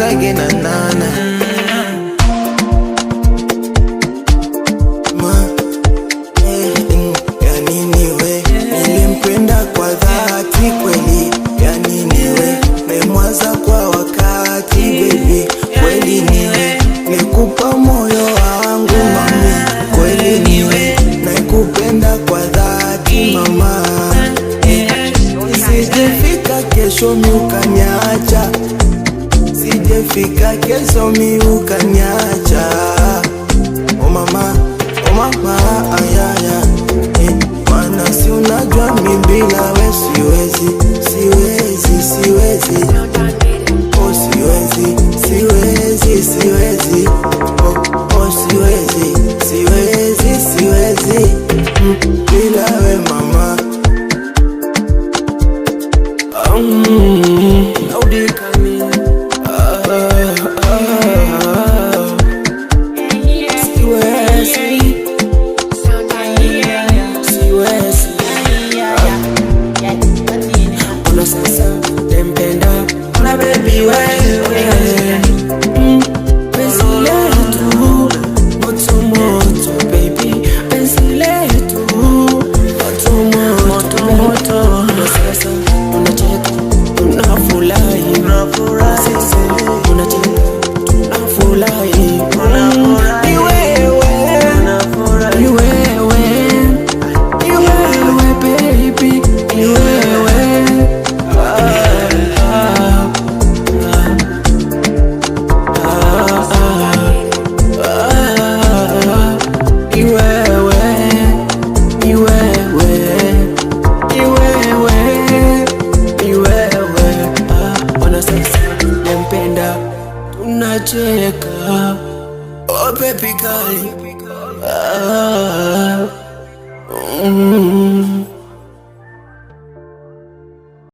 Again, nana. Ya nini we, nilimpenda kwa dhati kweli. Ya nini we, memwaza kwa wakati baby. Kweli niwe, nikupa moyo wangu mami. Kweli niwe, nakupenda kwa dhati mama. Sijefika kesho mi ukanyacha, sijefika kesho mi ukanyacha. Oh mama, ayaya. Mana si unajua mi bila we siwezi. Oh siwezi. Oh siwezi. Bila we mama. Tunacheka, oh baby girl,